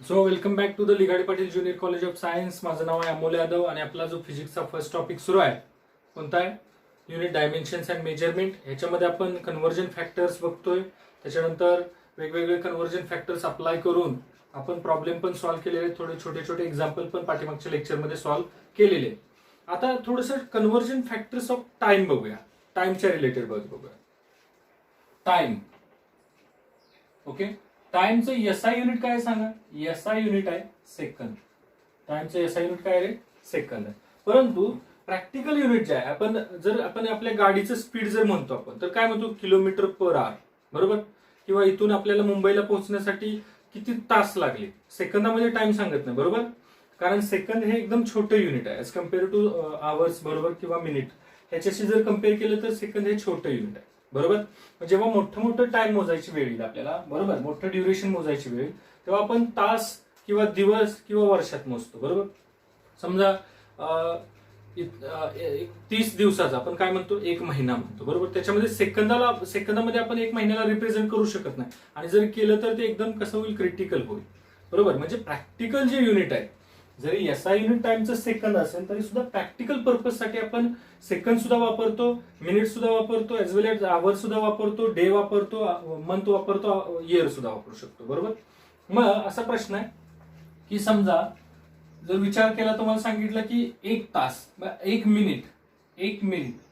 So welcome back to the Lighade Patil junior college of science. माझं नाव आहे अमोल यादव आणि आपला जो फिजिक्सचा फर्स्ट टॉपिक सुरू आहे कोणता आहे? Unit dimensions and measurement. ह्याच्यामध्ये आपण कन्व्हर्जन फॅक्टर्स बघतोय. त्याच्यानंतर वेगवेगळे कन्व्हर्जन फॅक्टर्स अप्लाय करून आपण प्रॉब्लेम पण सॉल्व्ह केलेले, थोडे छोटे छोटे एक्झाम्पल पण पाठीमागच्या लेक्चरमध्ये सॉल्व्ह केलेले. आता थोडंसं कन्व्हर्जन फॅक्टर्स ऑफ टाइम बघूया. टाइमच्या रिलेटेड बघूया. टाइम. ओके, टाइमचं एसआय युनिट काय सांगा? एसआय युनिट आहे सेकंद. टाइमचं एसआय युनिट काय रे? सेकंद आहे. परंतु प्रॅक्टिकल युनिट जे आहे, आपण आपल्या गाडीचं स्पीड जर म्हणतो आपण, तर काय म्हणतो? किलोमीटर पर आवर, बरोबर? किंवा इथून आपल्याला मुंबईला पोहोचण्यासाठी किती तास लागले, सेकंदामध्ये टाइम सांगत नाही, बरोबर? कारण सेकंद हे एकदम छोटं युनिट आहे ऍज कम्पेअर टू आवर्स, बरोबर, किंवा मिनिट. ह्याच्याशी जर कम्पेअर केलं तर सेकंद हे छोटं युनिट आहे, बरोबर? जेव्हा मोठं टाइम मोजायची वेळ येईल आपल्याला, बरोबर, मोठं ड्युरेशन मोजायची वेळ, तेव्हा आपण तास किंवा दिवस किंवा वर्षात मोजतो, बरोबर? समजा 30 दिवसाचा आपण काय म्हणतो? एक महिना म्हणतो, बरोबर? त्याच्यामध्ये सेकंदामध्ये आपण एक महिन्याला रिप्रेझेंट करू शकत नाही, आणि जर केलं तर ते एकदम कसं होईल? क्रिटिकल होईल, बरोबर? म्हणजे प्रॅक्टिकल जे युनिट आहे, जरी एसआय युनिट टाइमचं सेकंद असेल तरी सुद्धा प्रॅक्टिकल पर्पज साठी आपण सेकंद सुद्धा वापरतो, मिनिट सुद्धा वापरतो, एज वेल एज आवर सुद्धा वापरतो, डे वापरतो, मंथ वापरतो, इयर सुद्धा वापरू शकतो, बरोबर? मग असा प्रश्न आहे की समजा जर विचार केला, तुम्हाला सांगितलं की एक तास, एक मिनिट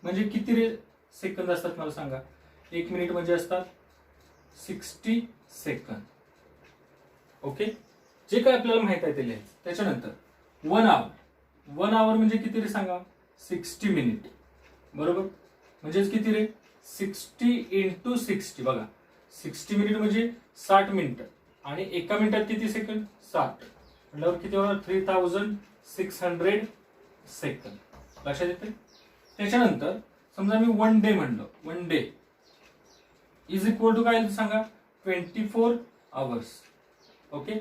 म्हणजे किती रे सेकंद असतात? मला सांगा. एक मिनिट म्हणजे असतात 60 सेकंद. ओके, जे काय आपल्याला माहित आहे ते लिहायचं. त्याच्यानंतर 1 आवर म्हणजे किती रे सांगा? 60 मिनिट, बरोबर? म्हणजेच किती रे? 60 इंटू 60. बघा, 60 मिनिट म्हणजे 60 मिनिटं, आणि एका मिनिटात किती सेकंद? 60. म्हटल्यावर किती होणार? 3600 सेकंद. लक्षात येते? त्याच्यानंतर समजा मी 1 डे म्हणलं, 1 डे इज इक्वल टू काय सांगा? 24 आवर्स. Okay,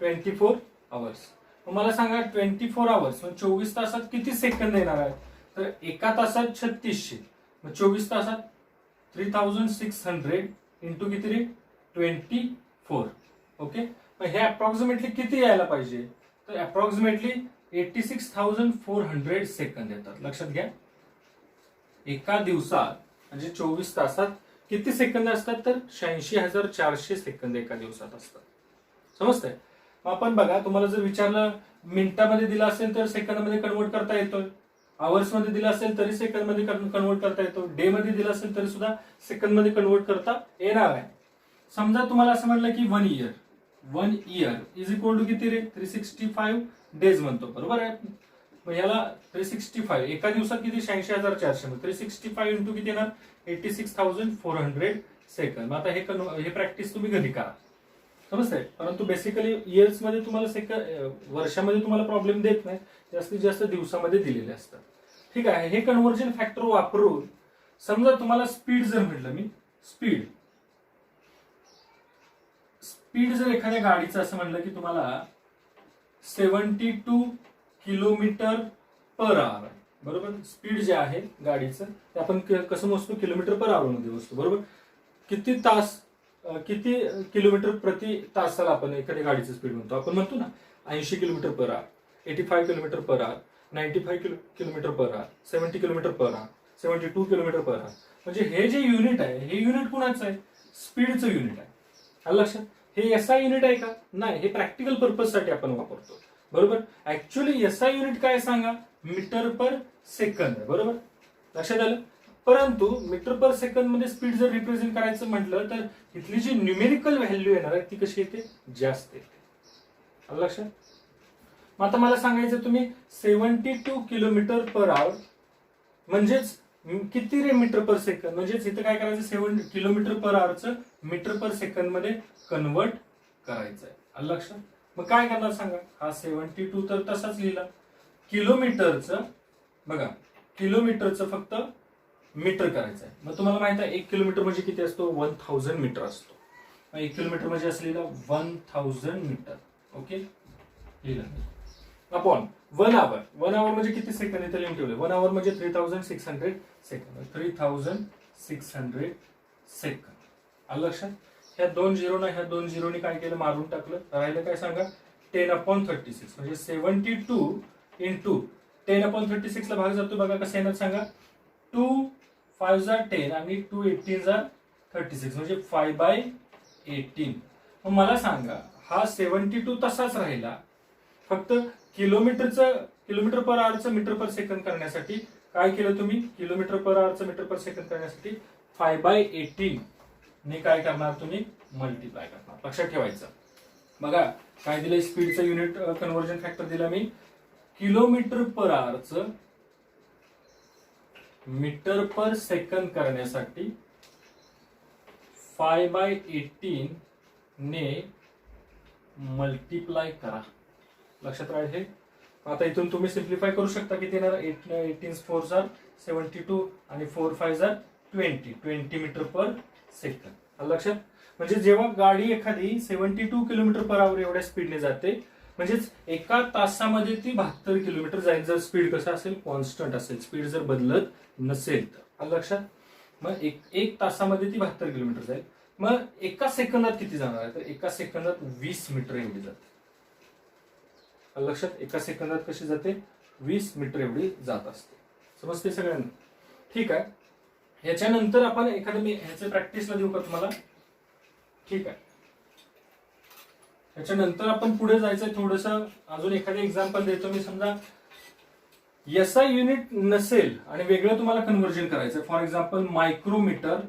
24 hours. मला सांगा 24 आवर्स म्हणजे 24 तासात किती सेकंद येणार आहे? तर एका तासात 3600, मग 24 तासात 3600 इंटू किती रे? 24. ओके, मग हे अप्रॉक्सिमेटली किती यायला पाहिजे? तर अप्रॉक्सिमेटली 86,400 सेकंद येतात. लक्षात घ्या, एका दिवसात म्हणजे 24 तासात किती सेकंद असतात? तर 86,400 सेकंद एका दिवसात असतात. समजतंय? आपण बघा, तुम्हाला जर विचारलं मिनिटामध्ये दिला असेल तर सेकंदामध्ये कन्वर्ट करता येतो, आवर्स मध्ये दिला असेल तरी सेकंद मध्ये कन्वर्ट करता येतो, डे मध्ये दिला असेल तरी सुद्धा सेकंद मध्ये कन्वर्ट करता येणार आहे. समजा तुम्हाला असं म्हणलं की 1 इयर इज इक्वल टू किती रे? 365 डेज म्हणतो, बरोबर आहे? मग याला 365 एका दिवसात किती? 86,400. मग 365 इंटू किती येणार? 86,400 सेकंद. आता हे प्रॅक्टिस तुम्ही घरी करा, समजतंय? परंतु बेसिकली इयर्स मध्ये तुम्हाला वर्षामध्ये तुम्हाला प्रॉब्लेम देत नाही, जास्तीत जास्त दिवसामध्ये दिलेले असतात. ठीक आहे, हे कन्व्हर्जन फॅक्टर वापरून समजा तुम्हाला स्पीड जर म्हटलं, मी स्पीड जर एखाद्या गाडीचं असं म्हणलं की तुम्हाला 72 किलोमीटर पर आवर, बरोबर? स्पीड जे आहे गाडीचं ते आपण कसं मोजतो? किलोमीटर पर आवर मध्ये मोजतो, बरोबर? किती किलोमीटर प्रति तासाला आपण एखाद्या गाडीचं स्पीड म्हणतो? आपण म्हणतो ना 80 kilometre per hour, 85 kilometre per hour, 95 kilometre per hour, 70 kilometre per hour, 72 kilometre per hour. म्हणजे हे जे युनिट आहे, हे युनिट कुणाचं आहे? स्पीडचं युनिट आहे. आलं लक्षात? हे एसआय युनिट आहे का? नाही, हे प्रॅक्टिकल पर्पज साठी आपण वापरतो, बरोबर? ऍक्च्युअली एसआय युनिट काय सांगा? मीटर पर सेकंद आहे, बरोबर? लक्षात आलं? परंतु मीटर पर सेकंद मध्ये स्पीड जर रिप्रेझेंट करायचं म्हटलं तर इथली जी न्यूमेरिकल व्हॅल्यू येणार आहे ती कशी येते? जास्त येते. आलं लक्षात? मग आता मला सांगायचं, तुम्ही 72 किलोमीटर पर आवर म्हणजेच किती रे? Metre per second. म्हणजेच इथं काय करायचं? 7 किलोमीटर पर आवरचं मीटर पर सेकंद मध्ये कन्वर्ट करायचं आहे. आलं लक्षात? मग काय करणार सांगा? हा 72 तर तसाच लिहिला. किलोमीटरचं बघा, किलोमीटरचं फक्त मीटर करायचं आहे. मग तुम्हाला माहित आहे 1 किलोमीटर म्हणजे किती असतो? 1000 मीटर असतो. 1 किलोमीटर म्हणजे असलेला 1000 मीटर. ओके, लिहिलं. अपॉन 1 आवर म्हणजे किती सेकंद? इथे लिहून ठेवले. 1 आवर म्हणजे 3600 सेकंद. 3600 सेकंद. आलं लक्षात? ह्या 2 झिरोना ह्या 2 झिरोनी काय केलं, मारून टाकलं. राहिलं काय सांगा, 10/36 म्हणजे 72 इंटू 10/36 ला भाग जातो बघा कसं येणार सांगा, 2 5 जार 10 आणि 2 18 जार 36 म्हणजे 5/18. मग मला सांगा हा 72 तसाच राहिला, फक्त किलोमीटर पर आवरचं मीटर पर सेकंद करण्यासाठी काय केलं तुम्ही, किलोमीटर पर आवरचं मीटर पर सेकंद करण्यासाठी 5/18 ने काय करणार तुम्ही, मल्टिप्लाय करणार. लक्षात ठेवायचं. बघा काय दिलंय, स्पीडचं युनिट कन्व्हर्जन फॅक्टर दिला मी, किलोमीटर पर आवरचं मीटर पर सेकंद करण्यासाठी 5/18 ने मल्टिप्लाय करा. लक्षात राहील हे. आता इथून तुम्ही सिम्प्लिफाय करू शकता, किती येणार, 18 4 जार 72 आणि 4 5 जार 20 मीटर पर सेकंद. लक्षात. म्हणजे जेव्हा गाडी एखादी 72 किलोमीटर पर आवर एवढ्या स्पीडने जाते, म्हणजेच एका तासामध्ये ती 72 किलोमीटर जाईल, जर स्पीड कसं असेल, कॉन्स्टंट असेल, स्पीड जर बदलत नसेल तर. लक्षात. मग एक तासामध्ये ती 72 किलोमीटर जाईल. मग एका सेकंदात किती जाणार आहे, तर एका सेकंदात 20 मीटर एवढी जाते. लक्षात. एका सेकंदात कशी जाते, 20 मीटर एवढी जात असते. समजते सगळ्यांना. ठीक आहे. ह्याच्यानंतर आपण एखादं मी ह्याचं प्रॅक्टिसला देऊ का तुम्हाला. ठीक आहे. ह्याच्यानंतर आपण पुढे जायचंय, थोडस अजून एखादं एक्झाम्पल देतो मी. समजा एसआय युनिट नसेल आणि वेगळं तुम्हाला कन्व्हर्जन करायचं. फॉर एक्झाम्पल मायक्रोमीटर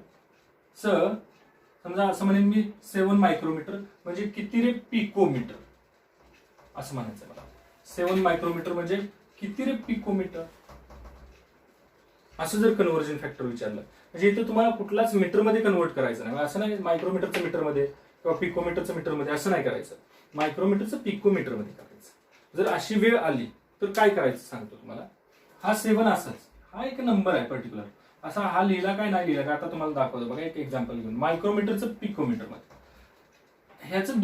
समजा असं म्हणेन मी 7 मायक्रोमीटर म्हणजे किती रे, पिकोमीटर असं म्हणायचं मला. 7 मायक्रोमीटर म्हणजे किती रे, पिकोमीटर असं जर कन्व्हर्जन फॅक्टर विचारलं, म्हणजे इथे तुम्हाला कुठलाच मीटरमध्ये कन्व्हर्ट करायचं नाही. असं नाही मायक्रोमीटरचं मीटरमध्ये किंवा पिकोमीटरचं मीटरमध्ये असं नाही करायचं, मायक्रोमीटरचं पिकोमीटरमध्ये करायचं. जर अशी वेळ आली तर काय करायचं सांगतो तुम्हाला. हा 7 असाच, हा एक नंबर आहे पर्टिक्युलर, असा हा लिहिला काय नाही लिहिला काय आता तुम्हाला दाखवतो बघा. एक एक्झाम्पल घेऊन मायक्रोमीटरचं पिकोमीटरमध्ये, ह्याचं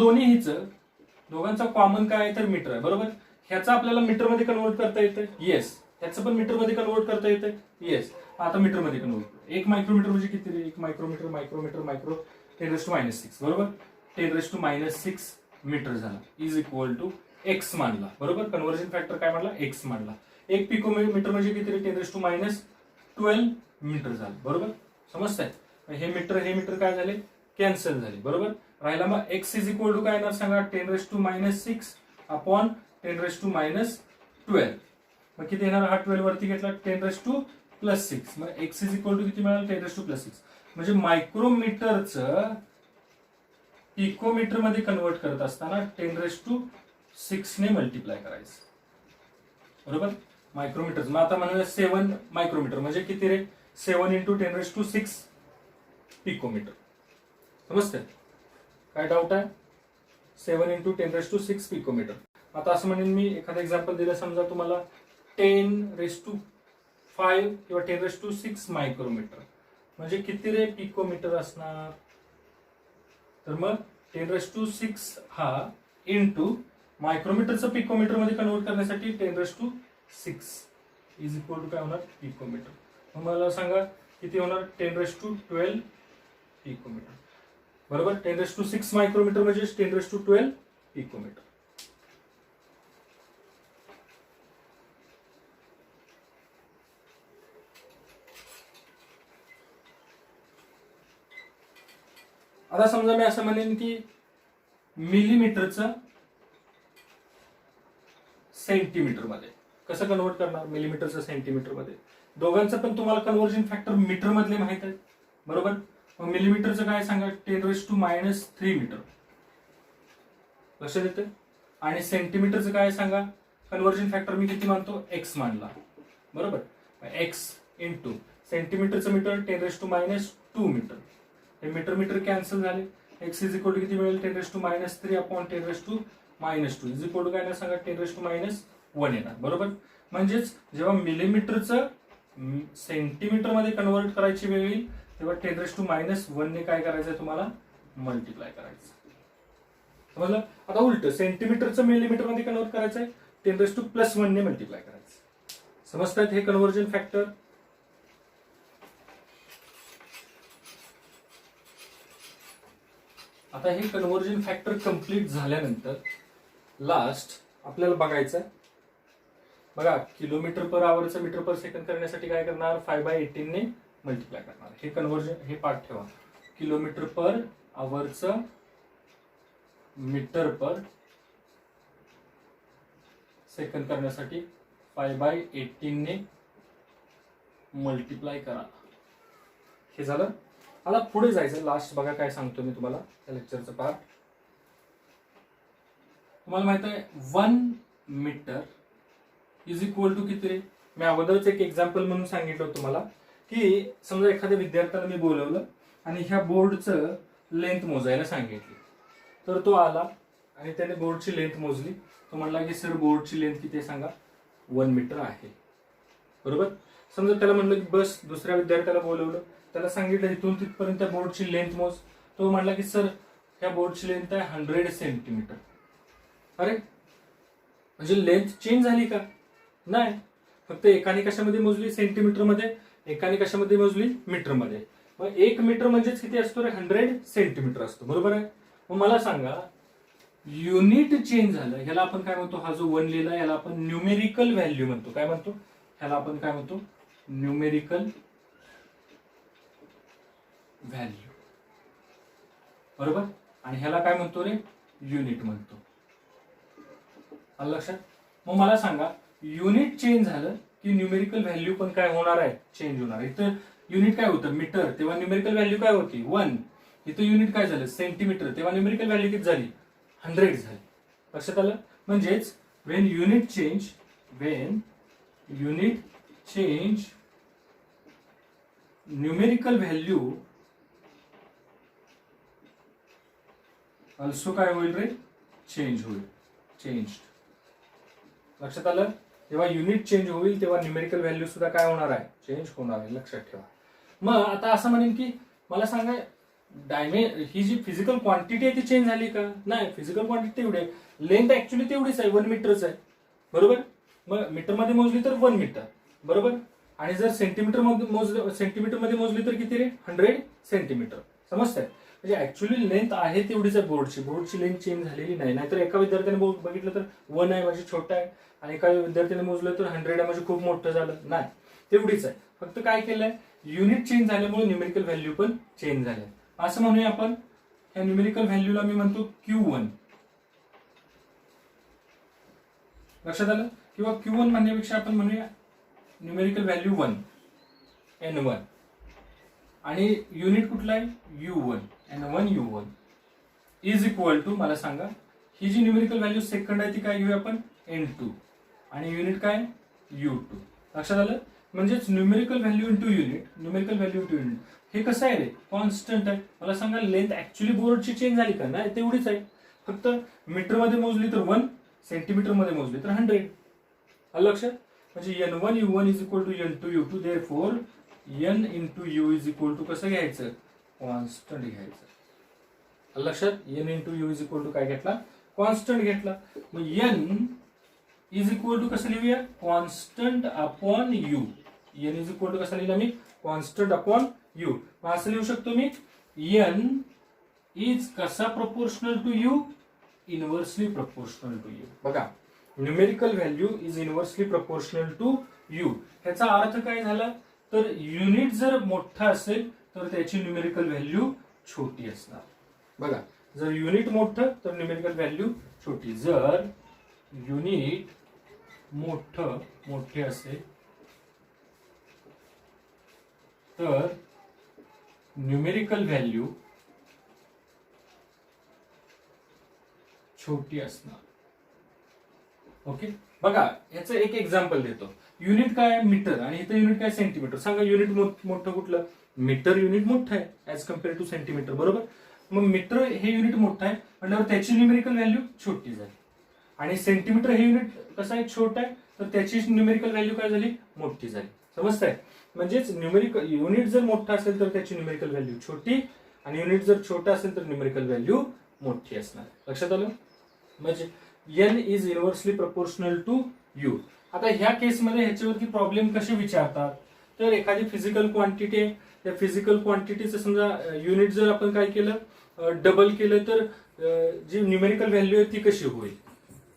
दोघांचा कॉमन काय आहे तर मीटर आहे, बरोबर. ह्याचं आपल्याला मीटरमध्ये कन्वर्ट करता येतं, येस. ह्याचं पण मीटरमध्ये कन्वर्ट करता येतं, येस. आता मीटरमध्ये कन्वर्ट, एक मायक्रोमीटर म्हणजे किती रे, एक मायक्रो 10⁻⁶, बरोबर. 10⁻⁶ मीटर झाला, इज इक्वल टू एक्स मानला, बरोबर. कन्व्हर्जन फॅक्टर काय मानला, एक्स मानला. एक पिकोमीटर म्हणजे किती रे, 10⁻12 मीटर झालं, बरोबर. समजतंय. हे मीटर काय झाले, कॅन्सल झाले, बरोबर. राहिला मग एक्स इज इक्वल टू काय येणार सांगा, 10⁻⁶ अपॉन 10⁻12. मग किती येणार, हा 12 वरती घेतला, 10⁻+6. मग एक्स इज इक्वल टू किती मिळालं, 10⁻+6. म्हणजे मायक्रोमीटरचं पिकोमीटर मध्ये कन्वर्ट करत असताना 10⁻6 ने मल्टिप्लाय करायचं, बरोबर. मायक्रोमीटर. मग आता म्हणूया 7 मायक्रोमीटर म्हणजे किती रे, 7 × 10⁻6 पिकोमीटर. समजतंय. काय डाऊट आहे, 7 × 10⁻6 पिकोमीटर. आता असं म्हणेन मी, एखादं एक्झाम्पल दिलं, समजा तुम्हाला 10⁻5 किंवा 10⁻6 मायक्रोमीटर म्हणजे किती रे, पिकोमीटर असणार. तर मग 10⁻6 हा इंटू मायक्रोमीटरचं पिकोमीटर मध्ये कन्वर्ट करण्यासाठी 10⁻6 इज इक्वल टू काय होणार, पिकोमीटर. मग मला सांगा किती होणार, 10⁻12 पिकोमीटर, बरोबर. 10⁻6 मायक्रोमीटर म्हणजे 10⁻12 पिकोमीटर. आता समजा मी असं म्हणेन की मिलीमीटरचं सेंटीमीटर मध्ये कसं कन्वर्ट करणार, मिलीमीटरचं सेंटीमीटर मध्ये. दोघांचं पण तुम्हाला कन्व्हर्जन फॅक्टर मीटर मधले माहित आहे, बरोबर. मग मिलीमीटरचं काय सांगा, 10⁻³ मीटर. लक्षात येतं. आणि सेंटीमीटरचं काय सांगा, कन्व्हर्जन फॅक्टर मी किती मानतो, एक्स मानला, बरोबर. एक्स इंटू सेंटीमीटरचं मीटर 10⁻² मीटर. हे मीटर कॅन्सल झाले. एक्स इज इक्वल टू किती मिळेल, 10⁻³ अपॉन 10⁻² इज इक्वल टू काय ना सांगा, 10⁻1 येणार, बरोबर. म्हणजेच जेव्हा मिलीमीटरचं सेंटीमीटर मध्ये कन्वर्ट करायची वेळ येईल तेव्हा 10⁻1 ने काय करायचंय तुम्हाला, मल्टिप्लाय करायचं. समजलं. आता उलट सेंटीमीटरचं मिलीमीटर मध्ये कन्वर्ट करायचंय, 10⁻+1 ने मल्टिप्लाय करायचं. समजतायत हे कन्व्हर्जन फॅक्टर. आता हे कन्व्हर्जन फॅक्टर कम्प्लीट झाल्यानंतर लास्ट आपल्याला बघायचं आहे, बघा किलोमीटर पर आवरचं मीटर पर सेकंड करण्यासाठी काय करणार, 5/18 ने मल्टिप्लाय करणार. हे कन्व्हर्जन, हे पार्ट ठेवा. किलोमीटर पर आवरचं मीटर पर सेकंड करण्यासाठी 5/18 ने मल्टिप्लाय करा. हे झालं. आता पुढे जायचं. लास्ट बघा काय सांगतो मी तुम्हाला या लेक्चरचं पार्ट. तुम्हाला माहित आहे 1 मीटर इज इक्वल टू किती रे. मी अगोदरच एक एक्झाम्पल म्हणून सांगितलं तुम्हाला की समजा एखाद्या विद्यार्थ्याला मी बोलवलं आणि ह्या बोर्डचं लेंथ मोजायला सांगितली, तर तो आला आणि त्याने बोर्डची लेंथ मोजली. तो म्हणला की सर बोर्डची लेंथ किती सांगा, 1 मीटर आहे. बरोबर. समजा त्याला म्हणलं की बस दुसऱ्या विद्यार्थ्याला बोलवलं, त्याला सांगितलं इथून तिथपर्यंत त्या बोर्डची लेंथ मोज. तो म्हणला की सर ह्या बोर्डची लेंथ आहे 100 सेंटीमीटर. अरे म्हणजे लेंथ चेंज झाली का, नाही. फक्त एकाने कशामध्ये मोजली, सेंटीमीटर मध्ये, एकाने कशामध्ये मोजली, मीटर मध्ये. मग 1 मीटर म्हणजेच किती असतो रे, 100 सेंटीमीटर असतो. बरोबर आहे. मग मला सांगा युनिट चेंज झालं, ह्याला आपण काय म्हणतो, हा जो 1 लिहिला याला आपण न्यूमेरिकल व्हॅल्यू म्हणतो. काय म्हणतो ह्याला आपण, काय म्हणतो, न्यूमेरिकल व्हॅल्यू. बरोबर. आणि ह्याला काय म्हणतो रे, युनिट म्हणतो. आलं लक्षात. मग मला सांगा युनिट चेंज झालं की न्यूमेरिकल व्हॅल्यू पण काय होणार आहे, चेंज होणार. इथं युनिट काय होतं, मीटर, तेव्हा न्यूमेरिकल व्हॅल्यू काय होती, 1. इथं युनिट काय झालं, सेंटीमीटर, तेव्हा न्यूमेरिकल व्हॅल्यू किती झाली, 100 झाली. लक्षात आलं. म्हणजेच Wien unit change numerical value also काय होईल रे, चेंज होईल, चेंज. लक्षात आलं. जेव्हा युनिट चेंज होईल तेव्हा न्यूमेरिकल व्हॅल्यू सुद्धा काय होणार आहे, चेंज होणार आहे. लक्षात ठेवा. मग आता असं म्हणेन की मला सांगा ही जी फिजिकल क्वांटिटी आहे ती चेंज झाली का, नाही. फिजिकल क्वांटिटी तेवढी आहे, लेंथ ऍक्च्युली तेवढीच आहे, 1 मीटरच आहे. बरोबर. मग मीटर मध्ये मोजली तर 1 मीटर. बरोबर. आणि जर सेंटीमीटर मध्ये मोजली तर किती रे, 100 सेंटीमीटर. समजतंय. म्हणजे ऍक्च्युली लेंथ आहे तेवढीच आहे बोर्डची लेंथ चेंज झालेली नाही. नाहीतर एका विद्यार्थ्याने बघितलं तर 1 आहे म्हणजे छोटा आहे, आणि एका विद्यार्थ्याने मोजलं तर 100 आहे म्हणजे खूप मोठं झालं. नाही, तेवढीच आहे. फक्त काय केलंय, युनिट चेंज झाल्यामुळे न्यूमेरिकल व्हॅल्यू पण चेंज झाल्या. असं म्हणूया आपण, या न्यूमेरिकल व्हॅल्यूला मी म्हणतो Q1. लक्षात आलं. किंवा Q1 म्हणण्यापेक्षा आपण म्हणूया न्यूमेरिकल व्हॅल्यू 1, N1. आणि युनिट कुठला आहे, U1, N1 U1 is equal to, मला सांगा ही जी न्यूमेरिकल व्हॅल्यू सेकंड आहे ती काय घेऊया आपण, N2. आणि युनिट काय, U2. लक्षात आलं. म्हणजेच numerical value into unit, numerical value into unit. हे कसं आहे रे, कॉन्स्टंट आहे. मला सांगा लेंथ ऍक्च्युली बोर्डची चेंज झाली का, नाही, तेवढीच आहे. फक्त मीटर मध्ये मोजली तर 1, सेंटीमीटर मध्ये मोजली तर 100. आलं लक्षात. म्हणजे N1 U1 is equal to N2 U2. Therefore N into U is equal to कसं घ्यायचं, कॉन्स्टंट घ्यायचं. लक्षात. N into U is equal to काय घेतला, कॉन्स्टंट घेतला. मग N इज इक्वल टू कसं लिहूया, constant upon U. N is equal to कसं लिहिला मी, कॉन्स्टंट अपॉन U. मग असं लिहू शकतो मी, N इज कसा proportional to U, inversely proportional to U. बघा, numerical value is inversely proportional to U. ह्याचा अर्थ काय झाला, तर युनिट जर मोठा असेल तर त्याची न्यूमेरिकल व्हॅल्यू छोटी असणार. बघा, जर युनिट मोठं तर न्यूमेरिकल व्हॅल्यू छोटी. जर युनिट मोठे असेल तर न्यूमेरिकल व्हॅल्यू छोटी असणार. ओके. बघा, याचं एक एक्झाम्पल देतो. युनिट काय, मीटर, आणि इथं युनिट काय, सेंटीमीटर. सांगा युनिट मोठं कुठलं, मीटर युनिट मोठं आहे ऍज कम्पेअर टू सेंटीमीटर. बरोबर. मग मीटर हे युनिट मोठं आहे म्हणल्यावर त्याची न्यूमेरिकल व्हॅल्यू छोटी झाली. आणि सेंटीमीटर हे युनिट कसं आहे, छोटं आहे, तर त्याची न्यूमेरिकल व्हॅल्यू काय झाली, मोठी झाली. समजताय. म्हणजेच न्यूमेरिकल युनिट जर मोठा असेल तर त्याची न्यूमेरिकल व्हॅल्यू छोटी, आणि युनिट जर छोटा असेल तर न्यूमेरिकल व्हॅल्यू मोठी असणार. लक्षात आलं. म्हणजे N is inversely proportional to U. आता ह्या केसमध्ये ह्याच्यावरती प्रॉब्लेम कसे विचारतात, तर एखादी फिजिकल क्वांटिटी आहे, त्या फिजिकल क्वांटिटीचं समजा युनिट जर आपण काय केलं, डबल केलं तर जी न्यूमेरिकल व्हॅल्यू आहे ती कशी होईल?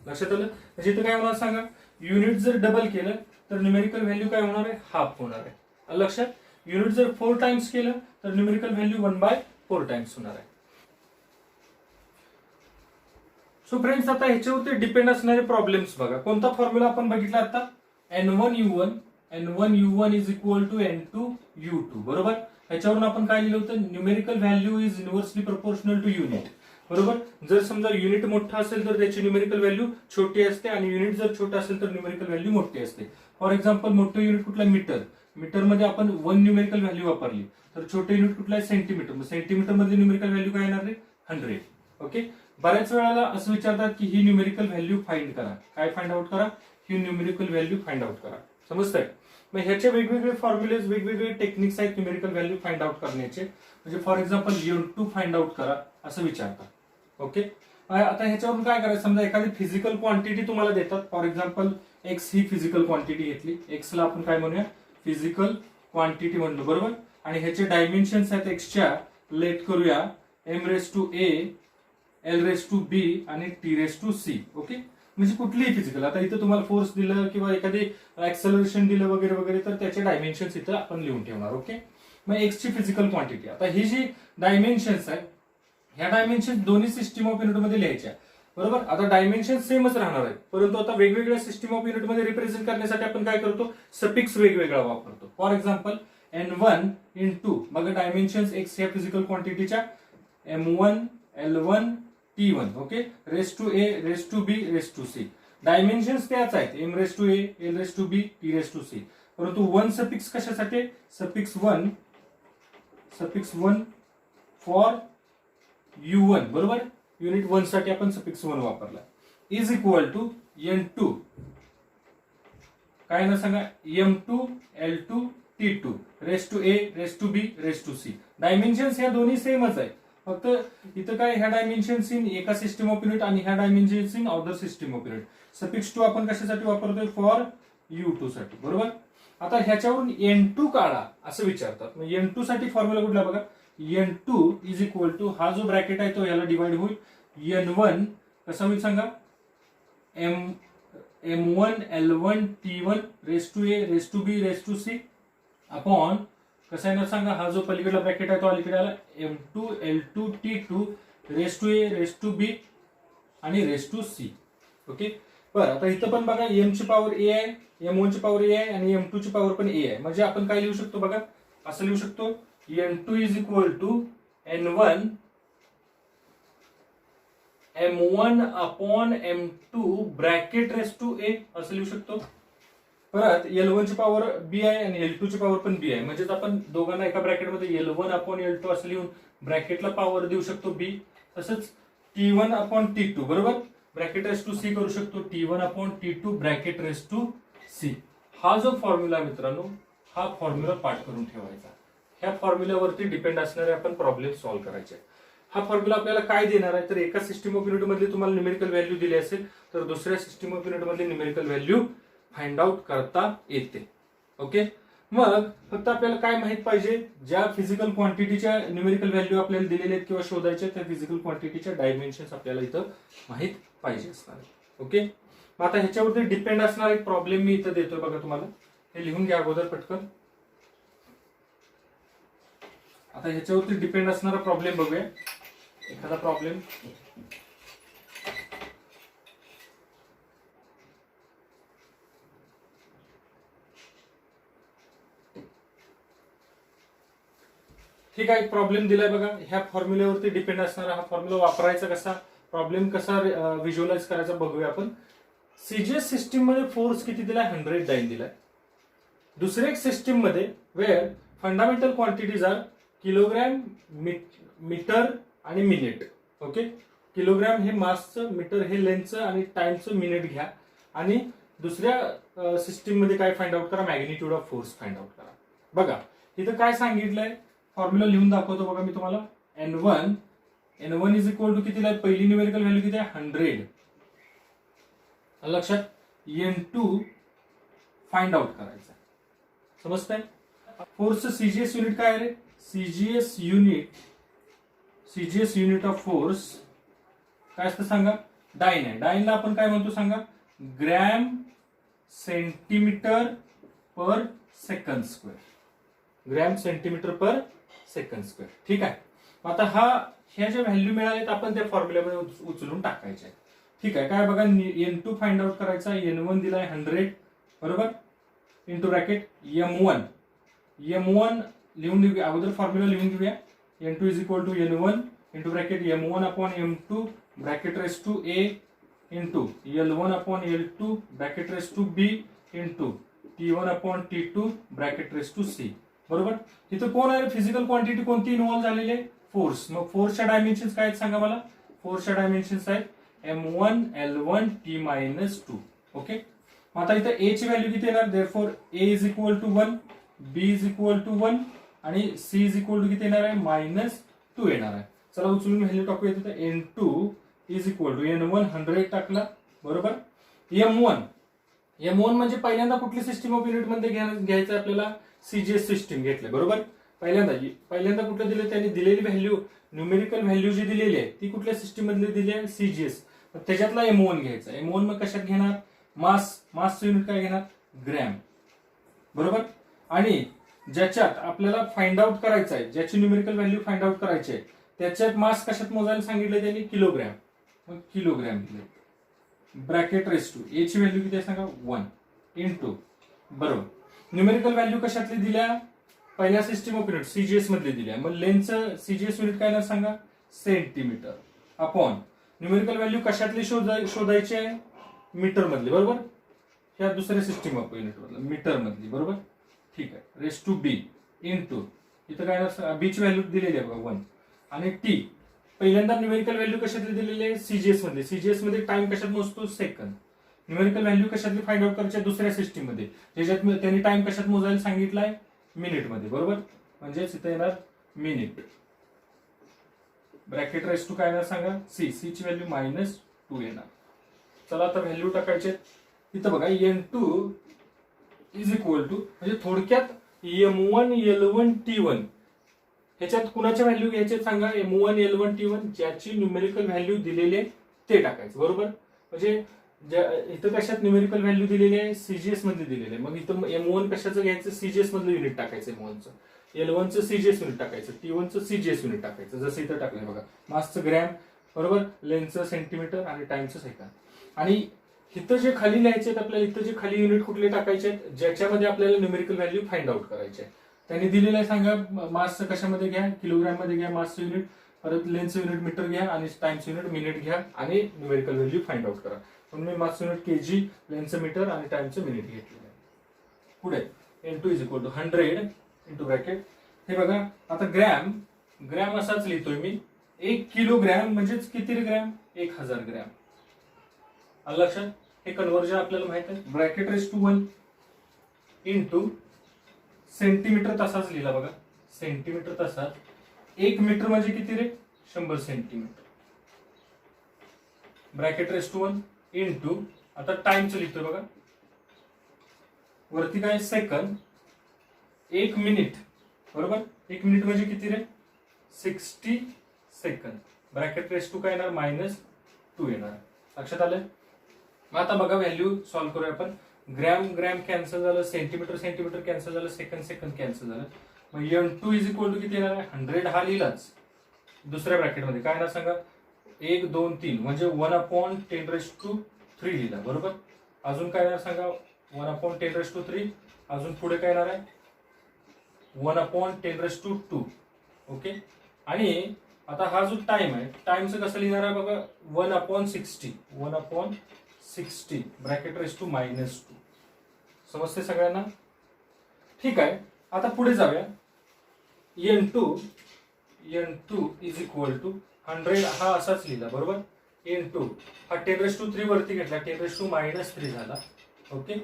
लक्षात आलं? म्हणजे इथं काय होणार सांगा, युनिट जर डबल केलं तर न्यूमेरिकल व्हॅल्यू काय होणार आहे? हाफ होणार आहे. आलं लक्षात? युनिट जर 4 टाइम्स केलं तर न्यूमेरिकल व्हॅल्यू 1/4 टाइम्स होणार आहे. सो फ्रेंड्स, आता ह्याच्यावरती डिपेंड असणारे प्रॉब्लेम्स बघा. कोणता फॉर्म्युला आपण बघितला आता? N1U1 is equal to N2U2. बरोबर? ह्याच्यावरून आपण काय लिहिलं होतं? Numerical value is inversely proportional to unit. बरोबर? जर समजा युनिट मोठा असेल तर त्याची न्यूमेरिकल व्हॅल्यू छोटी असते आणि युनिट जर छोटा असेल तर न्यूमेरिकल व्हॅल्यू मोठी असते. फॉर एक्झाम्पल, मोठं युनिट कुठला? मीटर. मीटर मध्ये आपण 1 न्यूमेरिकल व्हॅल्यू वापरली, तर छोटे युनिट कुठला आहे? सेंटीमीटर. सेंटीमीटर मध्ये न्यूमेरिकल व्हॅल्यू काय येणार आहे? 100. ओके. बऱ्याच वेळेला असं विचारतात की ही न्यूमेरिकल व्हॅल्यू फाइंड करा. काय फाइंड आउट करा? ही न्यूमेरिकल व्हॅल्यू फाइंड आउट करा. समजतंय? मग ह्याचे वेगवेगळे फॉर्म्युलेज, वेगवेगळे टेक्निक्स आहेत न्यूमेरिकल व्हॅल्यू फाइंड आउट करण्याचे. म्हणजे for example N2 find out करा असं विचारतात. ओके. आता ह्याच्यावरून काय करायचं? समजा एखादी फिजिकल क्वांटिटी तुम्हाला देतात. For example x he physical quantity घेतली. एक्सला आपण काय म्हणूया? फिजिकल क्वांटिटी म्हणलो. बरोबर? आणि ह्याचे डायमेन्शन्स आहेत एक्सच्या, लेट करूया m⁴ l⁴ आणि t⁴ ओके. म्हणजे कुठलीही फिजिकल. आता इथं तुम्हाला फोर्स दिलं किंवा एखादी ऍक्सेलरेशन दिलं वगैरे वगैरे, तर त्याचे डायमेन्शन्स इथं आपण लिहून ठेवणार. ओके. मग एक्सची फिजिकल क्वांटिटी. आता ही जी डायमेन्शन्स आहेत, ह्या डायमेन्शन दोन्ही सिस्टीम ऑफ युनिट मध्ये लिहायच्या. बरोबर? आता डायमेन्शन सेमच राहणार आहेत, परंतु आता वेगवेगळ्या सिस्टीम ऑफ युनिट मध्ये रिप्रेझेंट करण्यासाठी आपण काय करतो? सफिक्स वेगवेगळा वापरतो. फॉर एक्झाम्पल N1 × बघा डायमेन्शन्स एक्स ह्या फिजिकल क्वांटिटीच्या M1 L1 T1. Okay. (a) dimensions त्याच आहेत, m⁴ l⁴ t⁴ परंतु 1 सफिक्स कशासाठी? Suffix 1 for U1. बरोबर? युनिट 1 साठी आपण सफिक्स 1 वापरला. इज इक्वल टू N2 काय ना सांगा? M2 L2 T2 (a) (b) dimensions ह्या दोन्ही सेमच आहे. फक्त इथं काय, ह्या डायमेन्शन्स इन एका सिस्टीम ऑफ युनिट आणि ह्या dimensions in other system of unit. Suffix 2 आपण कशासाठी वापरतोय? फॉर U2 साठी. बरोबर? आता ह्याच्यावरून N2 काढा असं विचारतात. मग N2 साठी फॉर्म्युला कुठला बघा? N2 इज इक्वल टू, हा जो ब्रॅकेट आहे तो याला डिवाइड होईल. N1 कसा होईल सांगा? M1 L1 T1 (a) (b) (c) upon कसं आहे ना सांगा? हा जो पलीकडला ब्रॅकेट आहे तो अलीकडे आला. M2 L2 T2 (a) (b) आणि (c). ओके. बरं, आता इथं पण बघा M ची पॉवर a आहे, M1 ची पॉवर a आहे आणि M2 ची पॉवर पण a आहे. म्हणजे आपण काय लिहू शकतो बघा? असं लिहू शकतो N2 is equal to N1 M1 upon M2 bracket raise to a असं लिहू शकतो. परत L1 ची पॉवर b आहे आणि L2 ची पॉवर पण b आहे. म्हणजेच आपण दोघांना एका ब्रॅकेटमध्ये L1 अपॉन L2 असं लिहून ब्रॅकेटला पॉवर देऊ शकतो b. तसंच T1 अपॉन T2 बरोबर ब्रॅकेट रेस टू c करू शकतो. T1 upon T2 bracket raise to c. हा जो फॉर्म्युला मित्रांनो, हा फॉर्म्युला पाठ करून ठेवायचा. ह्या फॉर्म्युल्यावरती डिपेंड असणारे आपण प्रॉब्लेम सॉल्व्ह करायचे. हा फॉर्म्युला आपल्याला काय देणार आहे? तर एका सिस्टीम ऑफ युनिट मध्ये तुम्हाला न्यूमेरिकल व्हॅल्यू दिली असेल तर दुसऱ्या सिस्टीम ऑफ युनिट मध्ये न्यूमेरिकल व्हॅल्यू फाइंड आउट करता येते. ओके. मग फक्त आपल्याला काय माहित पाहिजे? ज्या फिजिकल क्वांटिटीच्या न्यूमेरिकल व्हॅल्यू आपल्याला दिलेले आहेत किंवा शोधायचे त्या फिजिकल क्वांटिटीच्या डायमेन्शन्स आपल्याला इथं माहित पाहिजे असणार. ओके. मग आता ह्याच्यावरती डिपेंड असणार एक प्रॉब्लेम मी इथं देतोय बघा तुम्हाला. हे लिहून घ्या अगोदर पटकन. आता ह्याच्यावरती डिपेंड असणारा प्रॉब्लेम बघूया. एखादा प्रॉब्लेम ठीक आहे. प्रॉब्लेम दिलाय बघा. ह्या फॉर्म्युल्यावरती डिपेंड असणारा हा फॉर्म्युला वापरायचा कसा, प्रॉब्लेम कसा व्हिज्युअलाइज करायचा बघूया आपण. सीजीएस सिस्टीम मध्ये फोर्स किती दिलाय? 109 दिलाय. दुसऱ्या एक सिस्टीम मध्ये where fundamental quantities are kilogram, metre आणि मिनिट. ओके. किलोग्रॅम हे मासचं, मीटर हे लेंथचं आणि टाइमचं, मिनिट घ्या. आणि दुसऱ्या सिस्टीम मध्ये काय फाइंड आउट करा? Magnitude of force find out करा. बघा इथं काय सांगितलंय, फॉर्म्युला लिहून दाखवतो बघा मी तुम्हाला. N1 इज इक्वल टू किती आहे? पहिली न्यूमेरिकल व्हॅल्यू किती आहे? 100. लक्षात. N2 फाइंड आउट करायचा. समजतंय? फोर्स सीजीएस युनिट काय आहे रे? CGS CGS unit of force काय असतं सांगा, डाईन आहे. डाईनला आपण काय म्हणतो सांगा, gram centimetre per second square. Gram centimetre per second square. ठीक आहे. आता ह्या ज्या व्हॅल्यू मिळाल्यात आपण त्या फॉर्म्युल्यामध्ये उचलून टाकायच्या आहेत. ठीक आहे. काय बघा, N2 फाइंड आउट करायचा. N1 दिलाय 100 बरोबर, इंटू ब्रॅकेट M1 लिहून घेऊया अगोदर, फॉर्म्युला लिहून घेऊया. N2 is equal to N1 into bracket M1 upon M2 bracket raise to A into L1 upon L2 bracket raise to B into T1 upon T2 bracket raise to C. बरोबर. इथं कोण आहे, physical quantity कोणती involve झालेली आहे, force. मग फोर्सच्या dimensions काय आहेत सांगा मला. फोर्सच्या डायमेन्शन्स आहेत M1 L1 T-2. ओके. मग आता इथं A ची व्हॅल्यू किती येणार, therefore A is equal to 1, B is equal to 1 आणि C इज इक्वल टू किती येणार आहे, -2 येणार आहे. चला उचलून व्हॅल्यू टाकूया. तिथं N2 is equal to N1 100 टाकला बरोबर. M1 म्हणजे पहिल्यांदा कुठली सिस्टीम ऑफ युनिट मध्ये घ्यायचं आपल्याला, सीजीएस सिस्टीम घेतलं बरोबर. पहिल्यांदा कुठलं दिलं, त्यांनी दिलेली व्हॅल्यू, न्यूमेरिकल व्हॅल्यू जी दिलेली आहे ती कुठल्या सिस्टीम मधली दिली आहे, सीजीएस. त्याच्यातला M1 घ्यायचा. M1 मग कशात घेणार, मासचं युनिट काय घेणार, ग्रॅम बरोबर. आणि ज्याच्यात आपल्याला फाइंड आउट करायचं आहे, ज्याची न्यूमेरिकल व्हॅल्यू फाइंड आउट करायची आहे, त्याच्यात मास कशात मोजायला सांगितलं त्यांनी, किलोग्रॅम. मग किलोग्रॅम दिले ब्रॅकेट रेस टू A ची व्हॅल्यू किती आहे सांगा, 1 इंटू बरोबर. न्यूमेरिकल व्हॅल्यू कशातली दिल्या, पहिल्या सिस्टीम ऑफ युनिट सीजीएस मधली दिल्या. मग लेन्थचं सीजीएस युनिट काय ना सांगा, सेंटीमीटर अपॉन न्यूमेरिकल व्हॅल्यू कशातली शोधायची आहे, मीटर मधली बरोबर. ह्या दुसऱ्या सिस्टीम ऑफ युनिट मधलं मीटर मधली बरोबर. ठीक आहे. रेस टू B इंटू इथं काय ना B ची व्हॅल्यू दिलेली आहे बघा 1 आणि T. पहिल्यांदा न्यूमेरिकल व्हॅल्यू कशातली दिलेली आहे, सीजीएस मध्ये. सीजीएस मध्ये टाइम कशात मोजतो, सेकंद. न्यूमेरिकल व्हॅल्यू कशातली फाइंड आउट करायची दुसऱ्या सिस्टीम मध्ये, ज्याच्यात त्यांनी टाइम कशात मोजायला सांगितलाय, मिनिट मध्ये बरोबर. म्हणजेच इथे येणार मिनिट ब्रॅकेट रेस टू काय येणार सांगा, C ची व्हॅल्यू -2 येणार. चला आता व्हॅल्यू टाकायचे. इथं बघा N2 इज इक्वल टू, म्हणजे थोडक्यात M1 L1 T1 ह्याच्यात कुणाच्या व्हॅल्यू घ्यायचे सांगा, M1 L1 T1 ज्याची न्यूमेरिकल व्हॅल्यू दिलेली आहे ते टाकायचं बरोबर. म्हणजे इथं कशात न्यूमेरिकल व्हॅल्यू दिलेली आहे, सीजीएस मध्ये दिलेली आहे. मग इथं M1 कशाचं घ्यायचं, सीजीएस मधलं युनिट टाकायचं M1चं, L1चं सीजीएस युनिट टाकायचं, T1चं सीजीएस युनिट टाकायचं. जसं इथं टाकलंय बघा, मासचं ग्रॅम बरोबर, लेन्थचं सेंटीमीटर आणि टाइमचं सेकंद. आणि इथं जे खाली लिहायचे आहेत आपल्याला, इथं जे खाली युनिट कुठले टाकायचे आहेत, ज्याच्यामध्ये आपल्याला न्यूमेरिकल व्हॅल्यू फाइंड आउट करायचे आहे. त्यांनी दिलेलं आहे सांगा, मासचं कशामध्ये घ्या, किलोग्रॅम मध्ये घ्या मासचं युनिट, परत लेन्थचं युनिट मीटर घ्या आणि टाइमचं युनिट मिनिट घ्या आणि न्यूमेरिकल व्हॅल्यू फाइंड आउट करा. म्हणून मी मासचं युनिट केजी, लेन्थचं मीटर आणि टाइमचं मिनिट घेतलेलं आहे. पुढे N2 is equal to 100 into bracket. हे बघा आता ग्रॅम असाच लिहितोय मी. 1 किलोग्रॅम म्हणजेच किती ग्रॅम, 1000 ग्रॅम. आलं लक्षात. हे कन्व्हर्जन आपल्याला माहित आहे. Bracket raise to 1 into centimeter तासाच लिहिला बघा, सेंटीमीटर तासात. 1 मीटर म्हणजे किती रे, 100 centimeter. Bracket raise to 1 into आता टाइमचं लिहितोय बघा, वरती काय सेकंद. 1 मिनिट बरोबर, 1 मिनिट म्हणजे किती रे, 60 सेकंद. ब्रॅकेट रेस टू काय येणार, -2 येणार. लक्षात आलंय. मग आता बघा व्हॅल्यू सॉल्व्ह करूया आपण. ग्रॅम कॅन्सल झालं, सेंटीमीटर कॅन्सल झालं, सेकंद कॅन्सल झालं. मग N2 इज इक्वल टू किती येणार आहे, 100 हा लिहिलाच. दुसऱ्या ब्रॅकेटमध्ये काय येणार सांगा, 1 2 3 म्हणजे 1/10⁻³ लिहिला बरोबर. अजून काय येणार सांगा, 1/10⁻³. अजून पुढे काय येणार आहे, 1/10⁻². ओके. आणि आता हा जो टाइम आहे, टाइमचं कसं लिहिणार आहे बघा, 1/60 ब्रॅकेट रेस टू -2. समजते सगळ्यांना. ठीक आहे. आता पुढे जाऊया. N2 इज इक्वल टू 100 हा असाच लिहिला बरोबर. N2 हा 10⁻³ वरती घेतला, 10⁻³ झाला. ओके.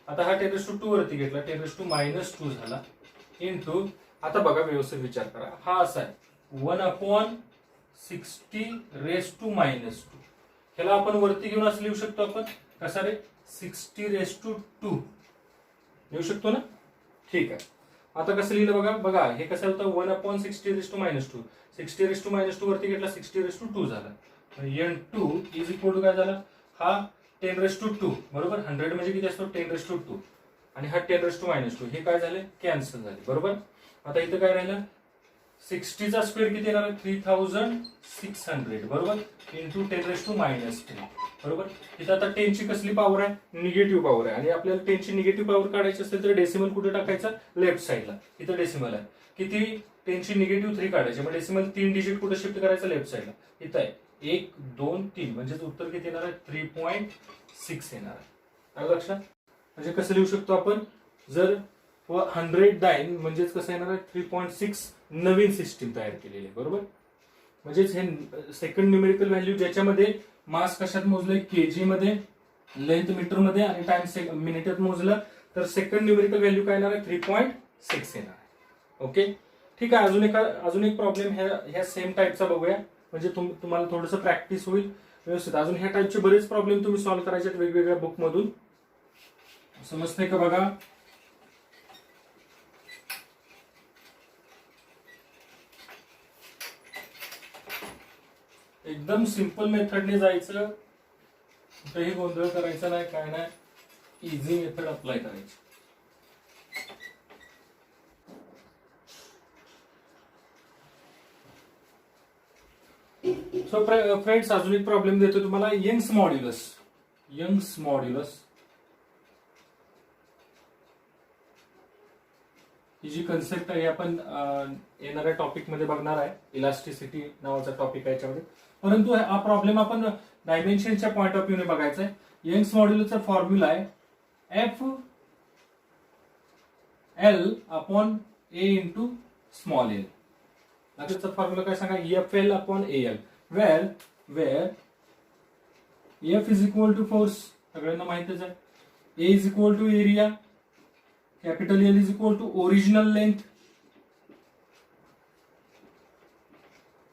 आता हा 10⁻² वरती घेतला, 10⁻² झाला. इंटू आता बघा व्यवस्थित विचार करा, हा असा आहे 1/60⁻². ह्याला आपण वरती घेऊन असं लिहू शकतो आपण, कसा रे, 60⁻² लिहू शकतो ना. ठीक आहे. आता कसं लिहिलं बघा बघा, हे कसं होतं 1/60⁻². 60⁻² वरती घेतला 60⁻2 झाला. n2 इज इक्वल टू काय झाला, हा 10⁻², बरोबर. 100 म्हणजे किती असतो 10⁻², आणि हा 10⁻². हे काय झाले, कॅन्सल झाले, बरोबर. आता इथं काय राहिलं, 60चा स्क्वेअर किती येणार, 3600, बरोबर, इंटू 10⁻⁻10, बरोबर. इथं आता 10 ची कसली पॉवर आहे, निगेटिव्ह पॉवर आहे, आणि आपल्याला 10 ची निगेटिव्ह पॉवर काढायची असेल तर डेसिमल कुठे टाकायचा, लेफ्ट साईडला. इथं डेसिमल आहे, किती 10 ची निगेटिव्ह 3 काढायचे, मग डेसिमल 3 डिजिट कुठे शिफ्ट करायचं, लेफ्ट साईडला. इथं आहे 1 2 3, म्हणजे उत्तर किती येणार आहे, 3.6 येणार आहे. आलं लक्षात. म्हणजे कसं लिहू शकतो आपण, जर 100 डाईन म्हणजेच कसं येणार आहे, 3.6 नवीन सिस्टीम तयार केलेली आहे, बरोबर. म्हणजेच हे सेकंड न्यूमेरिकल व्हॅल्यू ज्याच्यामध्ये मास कशात मोजलंय, केजी मध्ये, लेंथ मीटर मध्ये, आणि टाइम मिनिटात मोजलं, तर सेकंड न्यूमेरिकल व्हॅल्यू काय येणार आहे, 3.6 येणार आहे. ओके, ठीक आहे. अजून एक प्रॉब्लेम ह्या सेम टाईपचा बघूया, म्हणजे तुम्हाला थोडंसं प्रॅक्टिस होईल व्यवस्थित. अजून ह्या टाईपचे बरेच प्रॉब्लेम तुम्ही सॉल्व्ह करायचे आहेत वेगवेगळ्या बुक मधून. समजते का बघा. एकदम सिंपल मेथडने जायचं, कुठेही गोंधळ करायचा नाही, काय नाही, इझी मेथड अप्लाय करायची. सो फ्रेंड्स, अजून एक प्रॉब्लेम देतो तुम्हाला, यंग्स मॉड्युलस ही जी कन्सेप्ट आहे आपण येणाऱ्या टॉपिक मध्ये बघणार आहे. इलास्टिसिटी नावाचा टॉपिक आहे याच्यामध्ये, परंतु हा प्रॉब्लेम आपण डायमेन्शनच्या पॉइंट ऑफ व्ह्यूने बघायचा आहे. यंग्स मॉड्युलसचा फॉर्म्युला आहे FL/A इंटू स्मॉल एल. त्याचा फॉर्म्युला काय सांगा, FL/AL, where F is equal to force, सगळ्यांना माहितच आहे, A is equal to area, capital L is equal to original length,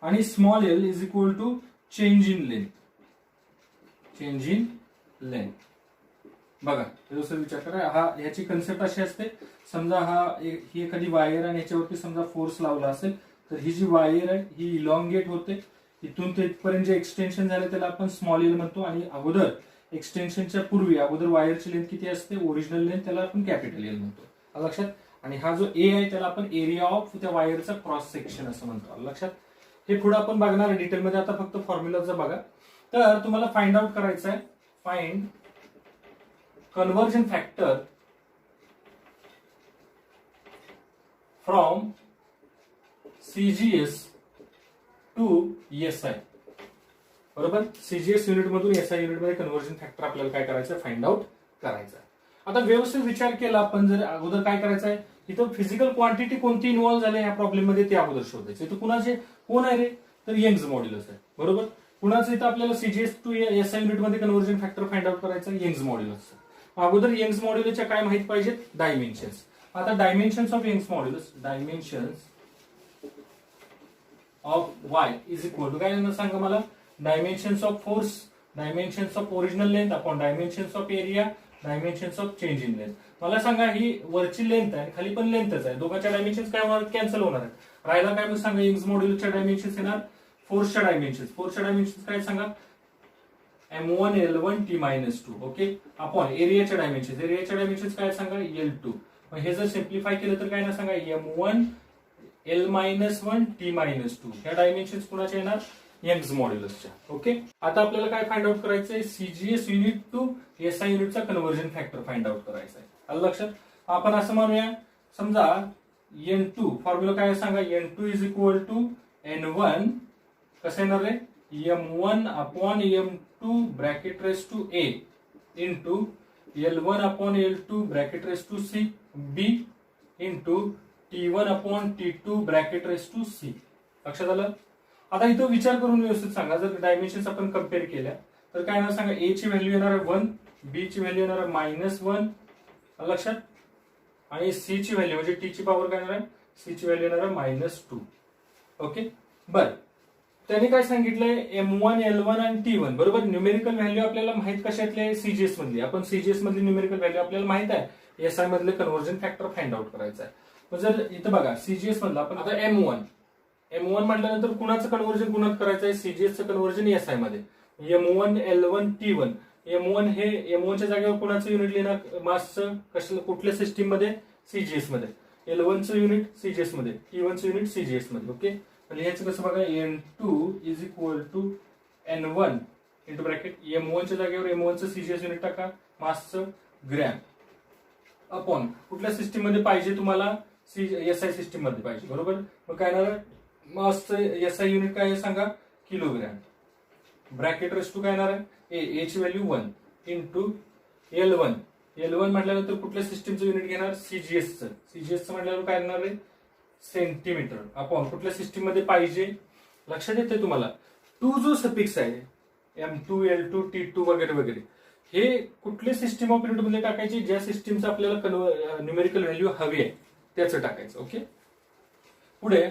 आणि small L is equal to change in length. बघा व्यवस्थित विचार करा. ह्याची कन्सेप्ट अशी असते, समजा ही एखादी वायर आणि याच्यावरती समजा फोर्स लावला असेल, तर ही जी वायर आहे ही इलॉंगेट होते, इथून तेथपर्यंत जे एक्सटेन्शन झाले त्याला आपण स्मॉल एल म्हणतो, आणि अगोदर एक्सटेन्शनच्या पूर्वी अगोदर वायरची लेंथ किती असते, ओरिजिनल लेंथ, त्याला आपण कॅपिटल एल म्हणतो. लक्षात. आणि हा जो ए आहे त्याला आपण एरिया ऑफ त्या वायरचा क्रॉस सेक्शन असं म्हणतो. लक्षात. हे पुढे आपण बघणार आहे डिटेलमध्ये, आता फक्त फॉर्म्युलाचं बघा. तर तुम्हाला फाइंड आउट करायचं आहे, find conversion factor from CGS to SI, बरोबर. CGS युनिट मधून SI युनिट मध्ये कन्व्हर्जन फॅक्टर आपल्याला काय करायचं, फाइंड आउट करायचं आहे. आता व्यवस्थित विचार केला आपण, जर अगोदर काय करायचं आहे, इथं फिजिकल क्वांटिटी कोणती इन्व्हॉल्व्ह झाली या प्रॉब्लेम मध्ये ते अगोदर शोधायचं. इथं कोण आहे रे, तर यंग्स मॉड्युलस आहे, बरोबर. कुणाचं इथं आपल्याला CGS टू SI युनिट मध्ये कन्व्हर्जन फॅक्टर फाइंड आउट करायचं, यंग्स मॉड्युलस. अगोदर यंग्स मॉड्युलसच्या काय माहित पाहिजेत, डायमेन्शन्स. आता dimensions of Young's modulus, dimensions of Y is equal to काय सांगा मला, dimensions of force, dimensions of original length upon dimensions of area, dimensions of change in length. मला सांगा, ही वरची लेंथ आहे खाली पण लेंथच आहे, दोघांच्या डायमेन्शन्स काय होणार, कॅन्सल होणार आहेत. राहिला काय मग सांगा, यंग्स मॉड्युलसच्या डायमेन्शन्स येणार, फोर्सच्या डायमेन्शन्स काय सांगा, M1L1T-2, ओके, अपॉन एरियाच्या डायमेन्शन्स काय सांगा, L2. मग हे जर सिम्प्लिफाय केलं तर काय ना सांगा, M1L-1T-2. ह्या डायमेन्शन्स कुणाच्या येणार, यंग्स मॉड्युलसच्या. ओके, आता आपल्याला काय फाइंड आउट करायचंय, CGS युनिट टू SI युनिटचा कन्व्हर्जन फॅक्टर फाइंड आउट करायचा आहे. आलं लक्षात. आपण असं म्हणूया, समजा N2 फॉर्म्युला काय सांगा, N2 is equal to N1 कसं येणार रे, M1/M2 bracket raise to A into L1/L2 bracket raise to C B into T1/T2 bracket raise to C. लक्षात आलं. आता इथं विचार करून व्यवस्थित सांगा, जर डायमेन्शन्स आपण कम्पेअर केल्या तर काय येणार सांगा, A ची व्हॅल्यू येणार आहे 1, B ची व्हॅल्यू येणार आहे -1, लक्षात, आणि C ची व्हॅल्यू म्हणजे T ची पॉवर काय येणार आहे, C ची व्हॅल्यू येणार आहे -2. ओके, बर. त्याने काय सांगितलंय, M1, L1 आणि T1, बरोबर. न्यूमेरिकल व्हॅल्यू आपल्याला माहित कशातले, CGS मधली. आपण CGS मधली न्यूमेरिकल व्हॅल्यू आपल्याला माहित आहे, SI मधले कन्व्हर्जन फॅक्टर फाइंड आउट करायचा आहे. मग जर इथं बघा सीजीएस मधला आपण आता M1 म्हटल्यानंतर कुणाचं कन्व्हर्जन कुणात करायचं आहे, सीजीएसचं कन्व्हर्जन एसआय मध्ये. M1 L1 T1 M1 च्या जागेवर कुणाचं युनिट लिहिणार मासचं, कशाला कुठल्या सिस्टीम मध्ये, सीजीएस मध्ये. L1 चं युनिट सीजीएस मध्ये, T1 चं युनिट सीजीएस मध्ये. ओके, लिहायचं कसं बघा, N2 is equal to N1 into bracket M1 च्या जागेवर M1 चं सीजीएस युनिट टाका, मासचं ग्रॅम, अपॉन कुठल्या सिस्टीम मध्ये पाहिजे तुम्हाला, एसआय सिस्टीम मध्ये पाहिजे. बरोबर, मग काय येणार, मासचं एसआय युनिट काय आहे सांगा, किलोग्रॅम. ब्रॅकेट रेस टू काय येणार आहे, एच व्हॅल्यू 1 इंटू L1 म्हटल्यानंतर कुठल्या सिस्टीमचं युनिट घेणार, सीजीएसचं म्हटल्यावर काय येणार आहे, सेंटीमीटर, अपॉन कुठल्या सिस्टीम मध्ये पाहिजे. लक्षात येते तुम्हाला, टू जो सफिक्स आहे M2 L2 T2 वगैरे वगैरे, हे कुठल्या सिस्टीम ऑफ युनिट मध्ये टाकायचे, ज्या सिस्टीमचं आपल्याला न्यूमेरिकल व्हॅल्यू हवी आहे त्याचं टाकायचं. ओके, पुढे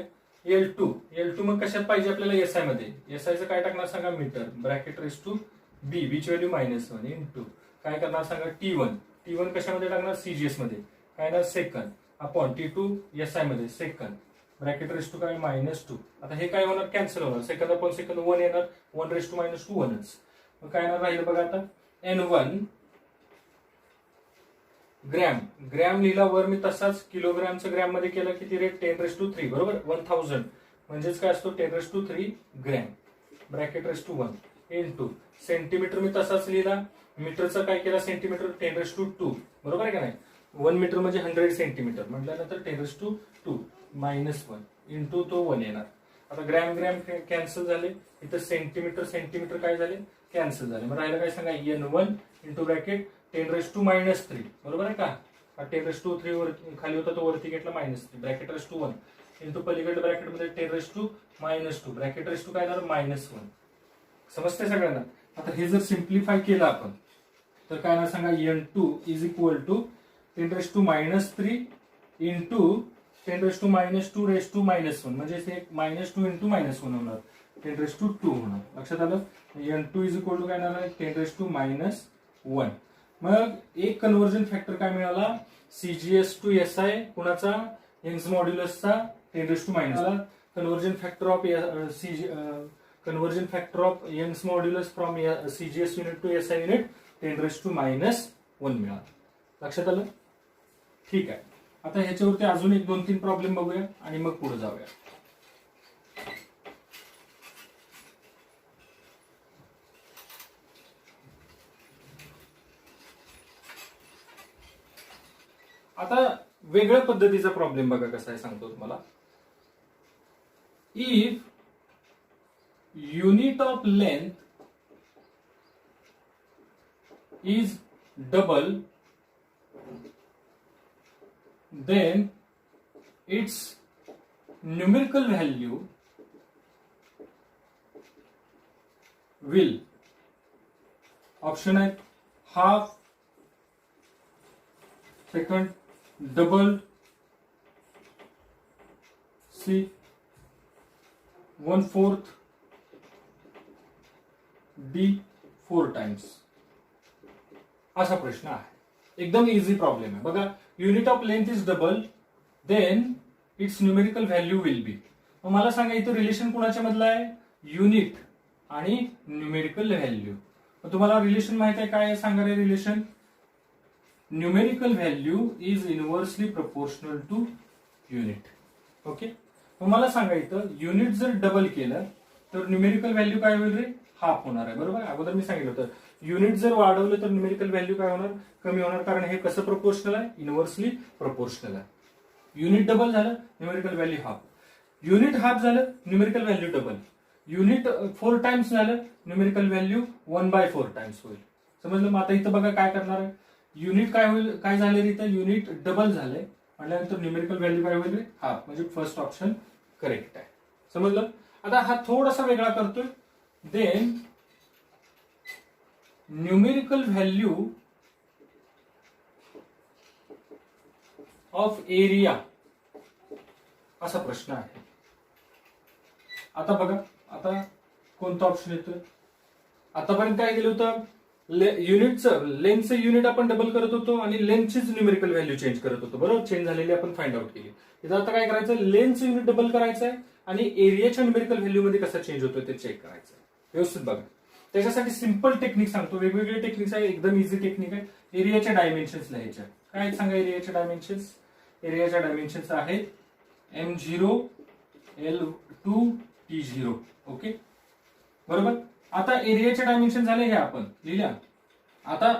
L2 मग कशात पाहिजे आपल्याला, एसआय मध्ये. एसआयचं काय टाकणार सांगा, metre, bracket raise to B, बीच व्हॅल्यू -1 इंटू काय करणार सांगा, T1 कशामध्ये टाकणार, सीजीएस मध्ये, काय येणार, सेकंद, अपॉन T2 एसआय मध्ये, सेकंद, ब्रॅकेट रेस टू काय -2. आता हे काय होणार, कॅन्सल होणार, सेकंद अपॉन सेकंद 1 येणार, 1 रेस टू -2 1च. मग काय येणार राहिलं बघा आता, N1 ग्रॅम लिहिला वर मी तसाच, किलोग्रॅमचं ग्रॅम मध्ये केलं, किती रेट, 10⁻³ बरोबर, 1000 म्हणजेच काय असतो, 10⁻³ gram, bracket raise to 1 into centimeter मी तसाच लिहिला, मीटरचं काय केलं, सेंटीमीटर 10⁻² बरोबर आहे का नाही, 1 मीटर म्हणजे 100 सेंटीमीटर म्हटल्यानंतर 10⁻² -1 इंटू तो 1 येणार. आता ग्रॅम कॅन्सल झाले, इथं सेंटीमीटर काय झाले, कॅन्सल झाले. मग राहिलं काय सांगा, N1 इंटू ब्रॅकेट 10⁻³ बरोबर आहे का, 10⁻³ वर खाली होता तो वरती घेतला -3, ब्रॅकेट रेस टू 1 इंटू पलीकडल्या ब्रॅकेटमध्ये 10⁻² ब्रॅकेट रेस टू काय येणार, -1. समजते सगळ्यांना. आता हे जर सिम्प्लिफाय केलं आपण तर काय येणार सांगा, N2 is equal to 10⁻³ into 10⁻² raise to -1 म्हणजे -2 इंटू -1 होणार, 10⁻² होणार. लक्षात आलं, N2 इज इक्वल टू काय येणार, 10⁻⁻1. मग एक कन्व्हर्जन फॅक्टर काय मिळाला, सीजीएस टू एसआय कुणाचा, यंग्स मॉड्युलसचा 10⁻⁻. Conversion factor of Young's modulus from CGS unit to SI unit 10⁻⁻1 मिळाला. लक्षात आलं, ठीक आहे. आता ह्याच्यावरती अजून 1-2-3 प्रॉब्लेम बघूया आणि मग पुढे जाऊया. आता वेगळ्या पद्धतीचा प्रॉब्लेम बघा कसा आहे, सांगतो तुम्हाला. If unit of length is double then its numerical value will, option आहे half, second double, C 1/4, D 4 times. असा प्रश्न आहे, एकदम इझी प्रॉब्लेम आहे बघा. Unit of length is double then its numerical value will be. मग मला सांगा इथं रिलेशन कुणाच्या मधलं आहे, युनिट आणि न्यूमेरिकल व्हॅल्यू. मग तुम्हाला रिलेशन माहित आहे काय आहे, सांगा रे relation. Numerical value is inversely proportional to unit. Okay, मग मला सांगा इथं युनिट जर डबल केलं तर न्यूमेरिकल व्हॅल्यू काय होईल रे, हाफ होणार आहे. बरोबर, अगोदर मी सांगितलं होतं युनिट जर वाढवलं तर न्यूमेरिकल व्हॅल्यू काय होणार, कमी होणार, कारण हे कसं प्रोपोर्शनल आहे, इनव्हर्सली प्रोपोर्शनल आहे. युनिट डबल झालं numerical value half, unit half झालं numerical value double, unit 4 times झालं न्यूमेरिकल व्हॅल्यू 1/4 टाइम्स होईल. समजलं. मग आता इथं बघा काय करणार आहे, युनिट काय होईल, काय झाले इथं युनिट डबल झालंय म्हटल्यानंतर न्यूमेरिकल व्हॅल्यू काय होईल, हाफ, म्हणजे फर्स्ट ऑप्शन करेक्ट आहे. समजलं. आता हा थोडासा वेगळा करतोय, then numerical value of area असा प्रश्न आहे. आता बघा आता कोणतं ऑप्शन येतं, आतापर्यंत काय केलं होतं, युनिटचं लेंथचं युनिट आपण डबल करत होतो आणि लेंथचीच न्यूमेरिकल व्हॅल्यू चेंज करत होतो, बरोबर. चेंज झालेली आपण फाइंड आउट केली. इथं आता काय करायचं, लेंथचं युनिट डबल करायचं आहे आणि एरियाच्या न्यूमेरिकल व्हॅल्यू मध्ये कसा चेंज होतो ते चेक करायचं आहे. व्यवस्थित बघा. त्याच्यासाठी सिंपल टेक्निक सांगतो, वेगवेगळे टेक्निक्स आहे, एकदम इझी टेक्निक आहे. एरियाच्या डायमेन्शन्स लिहायच्या. काय सांगा एरियाच्या डायमेन्शन्स? एरियाच्या डायमेन्शन्स आहेत M0 L2 T0. ओके, बरोबर. आता एरियाचे डायमेन्शन झाले हे आपण लिहिल्या. आता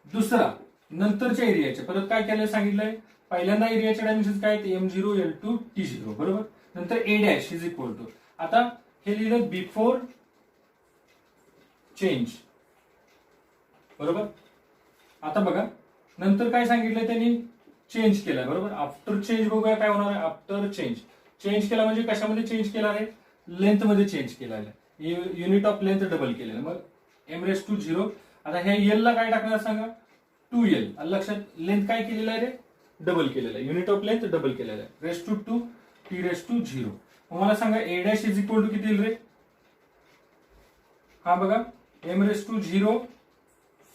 दुसरा नंतरच्या एरियाचे परत काय केलं सांगितलंय. पहिल्यांदा एरियाचे डायमेन्शन काय आहेत, M0 L2 T0, बरोबर. नंतर A dash is equal to, आता हे लिहिलं बिफोर चेंज, बरोबर. आता बघा नंतर काय सांगितलंय त्यांनी, चेंज केलाय, बरोबर. आफ्टर चेंज बघूया काय होणार आहे. आफ्टर चेंज, चेंज केला म्हणजे कशामध्ये चेंज केला आहे, लेंथ मध्ये चेंज केला आहे. युनिट ऑफ लेंथ डबल केलेलं, मग M0. आता ह्या एल ला काय टाकणार सांगा, 2L. लक्षात, लेंथ काय केलेलं आहे रे, डबल केलेलं आहे. युनिट ऑफ लेंथ डबल केलेलं आहे. (2) T(0). मग मला सांगा A dash is equal to किती येईल रे. हा बघा M(0)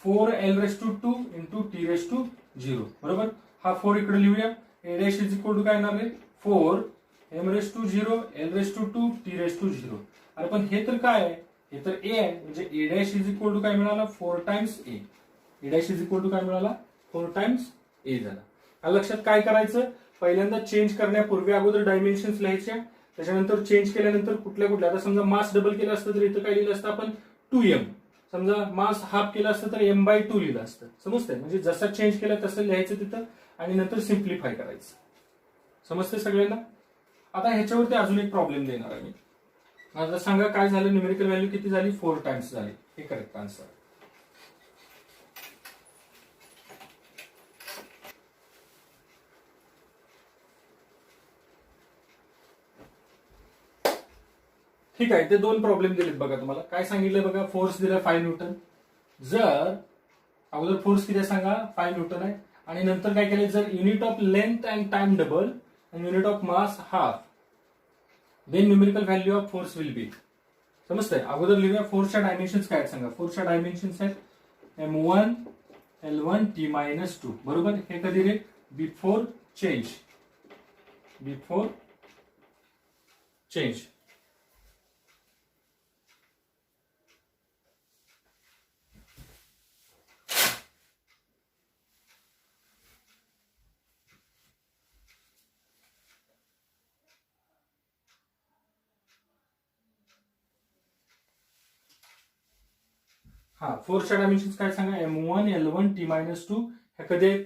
4L(2) इंटू T(0), बरोबर. हा 4 इकडे लिहूया. A dash is equal to काय येणार रे, 4 M(0) L(2) T(0). अरे पण हे तर काय आहे, हे तर A आहे, म्हणजे A dash is equal to काय मिळाला, 4 times A. A dash is equal to काय मिळाला, 4 टाइम्स A झाला. लक्षात काय करायचं, पहिल्यांदा चेंज करण्यापूर्वी अगोदर डायमेन्शन्स लिहायच्या, त्याच्यानंतर चेंज केल्यानंतर कुठल्या कुठल्या, आता समजा मास डबल केलं असतं तर इथं काय लिहिलं असतं आपण 2M. समजा मास हाफ केला असतं तर M/2 लिहिलं असतं. समजतंय, म्हणजे जसा चेंज केला तसं लिहायचं तिथं आणि नंतर सिम्प्लिफाय करायचं. समजतंय सगळ्यांना. आता ह्याच्यावरती अजून एक प्रॉब्लेम देणार आहे मी. आता सांगा काय झालं, न्यूमेरिकल व्हॅल्यू किती झाली, 4 टाइम्स झाली. हे करेक्ट आन्सर. ठीक आहे, ते 2 प्रॉब्लेम दिलेत बघा तुम्हाला. काय सांगितलं बघा, फोर्स दिला 5 न्यूटन. जर अगोदर फोर्स किती सांगा, 5 न्यूटन आहे, आणि नंतर काय केलं, जर unit of length and time double and unit of mass half, then numerical value of force will be. समजतंय. अगोदर लिहूया फोर्सच्या डायमेन्शन्स काय सांगा. फोर्सच्या डायमेन्शन्स आहेत M1 L1 T-2, बरोबर. हे कधी रे, बिफोर चेंज. Before change. हा, फोर्सच्या डायमेन्शन्स काय सांगा, M1 L1 T-2. ह्या कधी आहेत,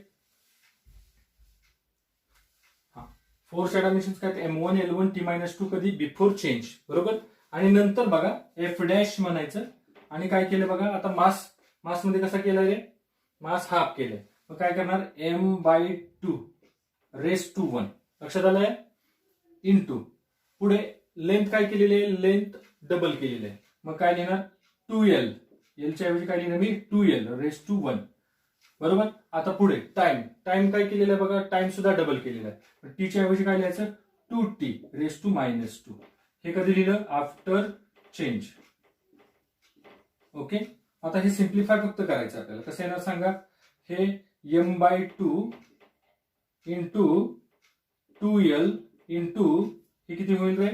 हा फोर्सच्या डायमेन्शन्स काय, M1 L1 T-2 कधी, बिफोर चेंज, बरोबर. आणि नंतर बघा F डॅश म्हणायचं, आणि काय केलं बघा, आता मास मध्ये कसा केलाय रे, मास हाफ केलंय. मग काय करणार, M/2 रेस टू 1. लक्षात आलंय. इंटू पुढे लेंथ काय केलेली आहे, लेंथ डबल केलेली आहे. मग काय लिहिणार, 2L. एलच्या ऐवजी काय लिहिणार मी, 2L रेस टू 1, बरोबर. आता पुढे टाइम काय केलेलं आहे बघा, टाइम सुद्धा डबल केलेला आहे. टीच्या ऐवजी काय लिहायचं, 2T रेस टू -2. हे कधी लिहिलं, आफ्टर चेंज. ओके. आता हे सिम्प्लिफाय फक्त करायचं आपल्याला. कसं येणार सांगा, हे M/2 इंटू 2L इंटू हे किती होईल रे,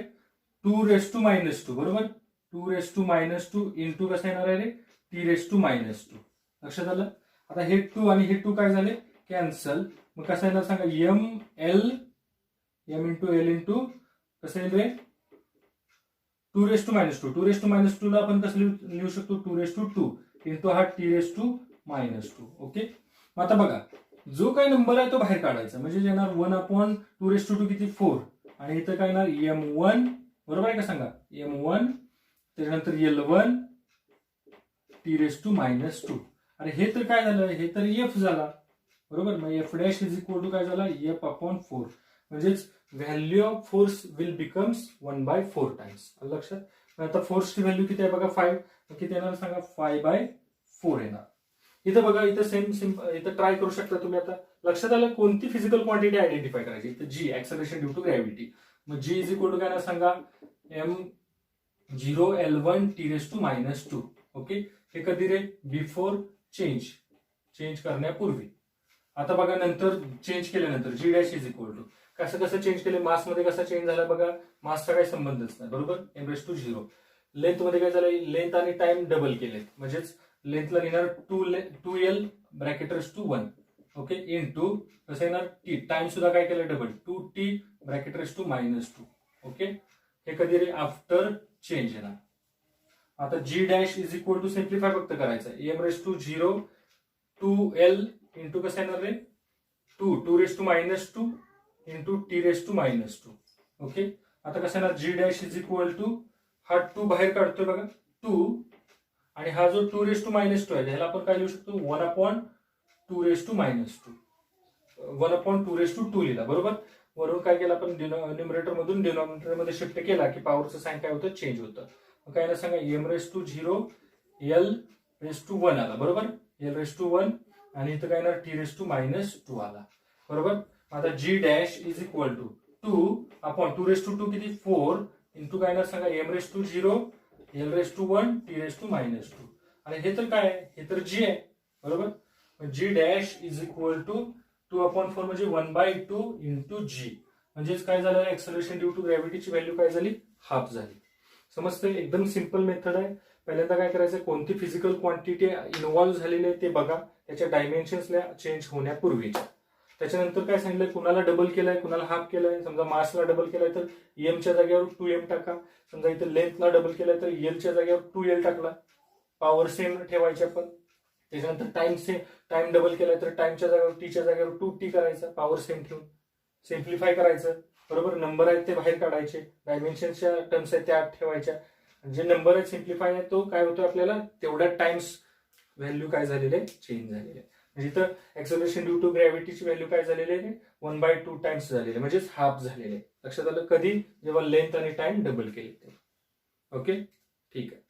2 बरोबर. 2 इंटू कसं येणार आहे रे, T(-2). लक्षात आलं. आता हे 2 आणि हे 2 काय झाले, कॅन्सल. मग कसं येणार सांगा, M इंटू L इंटू कसं येईल रे, 2 ला आपण कसं लिहू शकतो, 2 इंटू हा T(-2). ओके. मग आता बघा, जो काही नंबर आहे तो बाहेर काढायचा, म्हणजे येणार 1/2 किती, 4. आणि इथं काय येणार, M1, बरोबर आहे का सांगा, M1, त्याच्यानंतर L1 T(-2). अरे हे तर काय झालं, हे तर F झाला, बरोबर. मग F dash is equal to काय झाला, F/4. म्हणजेच value of force will becomes 1/4 times. लक्षात. आता फोर्सची व्हॅल्यू किती आहे बघा, 5. किती येणार सांगा, 5/4 येणार. इथं बघा, इथं इथं ट्राय करू शकता तुम्ही. आता लक्षात आलं, कोणती फिजिकल क्वांटिटी आयडेंटिफाय करायची. इथं G, acceleration due to gravity. मग G इज इक्वल टू काय ना सांगा, M0 L1 T(-2). ओके. हे कधी रे? बिफोर चेंज करण्यापूर्वी. आता बघा नंतर चेंज केल्यानंतर जी डॅश इज इक्वल टू कसं कसं चेंज केले, मासमध्ये कसा चेंज झाला बघा, मासचा काही संबंधच नाही बरोबर, m⁻0. लेंथ मध्ये काय झालं, लेंथ आणि टाइम डबल केले, म्हणजेच लेंथला लिहिणार 2l bracket raise to 1 okay into कसं येणार टी, टाइम सुद्धा काय केलं double 2t bracket raise to -2 okay. हे कधी रे? आफ्टर चेंज येणार. आता G dash is equal to simplify फक्त करायचं आहे, m⁻0 2l इंटू कसं येणार रे 2 इंटू t⁻2 ओके. आता कसं येणार, जी डॅश इज इक्वल टू हा 2 बाहेर काढतोय बघा 2 आणि हा जो 2⁻2 आहे ह्याला आपण काय लिहू शकतो 1/2 लिहिला बरोबर. वरून काय केलं आपण न्यूमरेटर मधून डिनॉमिनेटर मध्ये शिफ्ट केला की पॉवरचं साइन काय होतं, चेंज होतं. मग काय ना सांगा m⁻0 l⁻1 आला बरोबर, l⁻1 आणि इथं काय येणार t⁻2 आला बरोबर. आता G dash is equal to 2/2 किती 4 इंटू काय ना सांगा m⁻0 l⁻1 t⁻2 आणि हे तर काय आहे, हे तर जी आहे बरोबर. जी डॅश इज इक्वल टू 2/4 म्हणजे 1/2 इंटू जी, म्हणजेच काय झालं, एक्सेलरेशन ड्यू टू ग्रॅव्हिटीची व्हॅल्यू काय झाली, हाफ झाली. समजतंय, एकदम सिंपल मेथड आहे. पहिल्यांदा काय करायचं, कोणती फिजिकल क्वांटिटी इन्व्हॉल्व्ह झालेली आहे ते बघा, त्याच्या डायमेन्शन्सला चेंज होण्यापूर्वीच्या. त्याच्यानंतर काय सांगितलंय, कुणाला डबल केलाय कुणाला हाफ केलाय. समजा मासला डबल केलाय तर एमच्या जागेवर 2m टाका. समजा इथं लेंथला डबल केलाय तर एलच्या जागेवर 2l टाकला. पॉवर सेम ठेवायची आपण. त्याच्यानंतर टाइम डबल केलाय तर टाइमच्या जागेवर टीच्या जागेवर 2t करायचा, पॉवर सेम ठेवून सिम्प्लिफाय करायचं बरोबर. नंबर आहेत ते बाहेर काढायचे, डायमेन्शनच्या टर्म्स आहेत त्या आत ठेवायच्या. जे नंबर आहेत सिम्प्लिफाय आहे तो काय होतो आपल्याला तेवढ्या टाइम्स व्हॅल्यू काय झालेले आहे, चेंज झालेले आहे. म्हणजे इथं एक्सेलरेशन ड्यू टू ग्रॅव्हिटीची व्हॅल्यू काय झालेली आहे, 1/2 टाइम्स झालेली आहे, म्हणजेच हाफ झालेले आहे. लक्षात आलं, कधी जेव्हा लेंथ आणि टाइम डबल केले. ओके ठीक आहे.